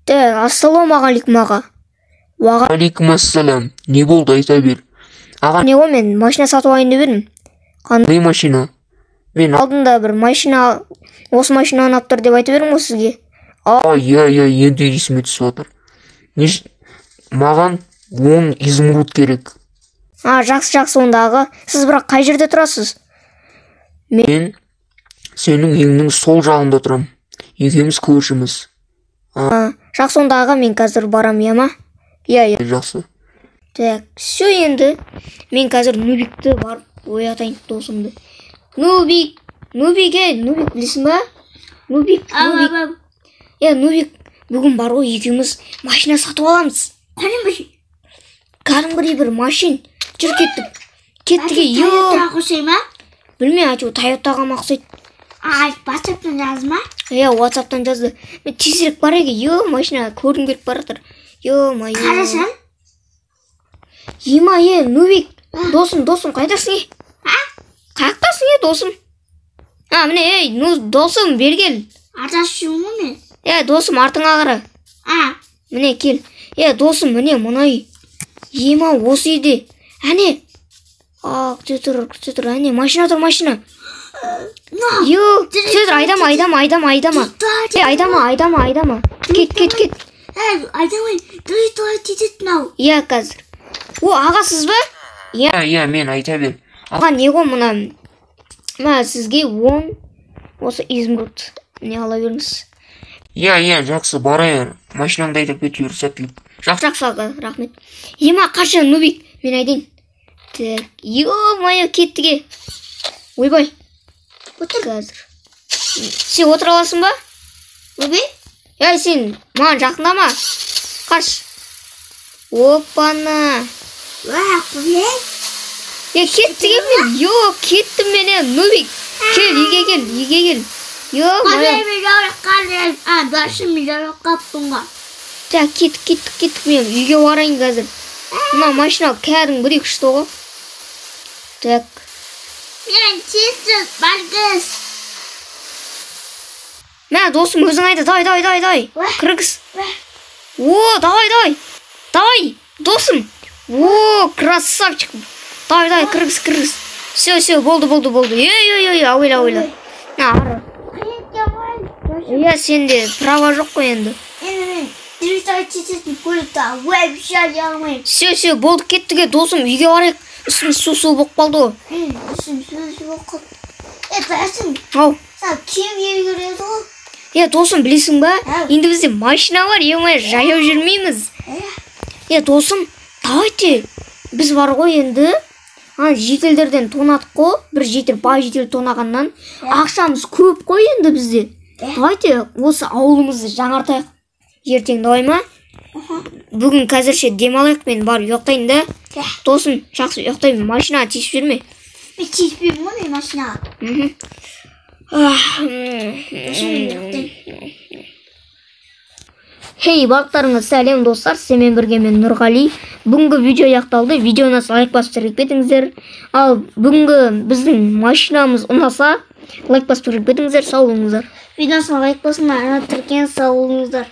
Ассалаумағалейкум аға. Алейкум ассалам. Не болды, айта бер. Аға, не ғой, мен машина сатып алайын деп едім. Қандай машина? Мен алдында бір машина, осы машинаны алып тұр деп айтып едім ғой сізге. Иә, енді есіме түсіп отыр. Маған 10 изумруд керек. Жақсы онда аға. Сіз бірақ қай жерде тұрасыз? Мен сенің үйіңнің сол жағында тұрам. Екеуміз көршіміз. Жақсы онда аға, мен қазір барам, иә ма? Иә. Жақсы. Так, все енді. Мен қазір Нубикті барып оятайын досымды. Нубик білесің ба? Нубик. Нубик, бүгін бар ғой, екеуміз машина сатып аламыз. Кәдімгідей бір машин. Жүр кеттіге. Тойотаға қосай ма? Білмей, Тойотаға мақсайды. WhatsApp-тан жазды ма? WhatsApp-тан жазды. Мен тезірек бар еге, машина көргім келіп баратыр. Қарасам? Нубик, досым, қайдасың? Қаяқтасың, досым? Міне, досым, бергел. Ардашуым мен? Досым, артыңа қара. Міне, кел. Досым, міне, мұнай. Осы үйде. Әне. Күте тұр, әне, машина тұр, машина. Күте тұр, айдама. Айдама. Кет. Айдамай, той тететін ау. Қазір. Аға сіз ба? Иә, мен айта бер. Аға, не ғой мұна? Сізге 10 осы изумруд. Не ала беріңіз? Иә, жақсы, барайыр. Машинаңды айдап кетер, сәттілік. Жақсы аға, рахмет. Қаша, Нубик, мен айдайын. Так, кеттіге. Ойбай. Отыр. Қазір. Сен отыр аласың ба? Нубик? Сен маған жақындама. Қаш. Опана. Құбек? Кеттіге мен. Кеттім мен, Нубик. Кел, үйге кел. Дашым жарық қаптыңға. Так, кеттік мен. Үйге барайын қазір. Мына машина кәдімгідей күшті ғой. Так. Мен тезсіз барғыз. Досым, өзің айда, давай. Кіргіз. Давай, досым. Красавчик. Давай, кіргіз. Все, болды. Ауйла. Сенде права жоқ қой енді. Все, болды, кеттіге, досым, үйге барайық. Үстіміз су болып қалды ғой. Бәсім, сәл кем егереді ғой. Досым, білесің ба? Енді бізде машина бар, жаяу жүрмейміз. Досым, давайте. Біз бар ғой енді. Жетелдерден тонадық қой. Бір жетел, бай жетел тонағаннан. Ақшамыз көп қой енді бізде. Давайте, осы ауылымызды жаңартайық. Ертең давай ма? Бүгін қазірше демалайық, мен бар ұйықтайын да. Досым, жақсы ұйықтаймын, машинаға тиісіп жүрме. Мен тиіспеймін ғой, машинаға. Барлықтарыңыз сәлем достар, сенімен бірге мен Нұрғали. Бүгінгі видео аяқталды. Видеоны лайк басып жүріп кетіңіздер. Ал бүгінгі біздің машинамыз ұнаса, лайк басып жүріп кетіңіздер. Сау болыңыздар. Видеоны лайк басыңдар, сау болыңыздар.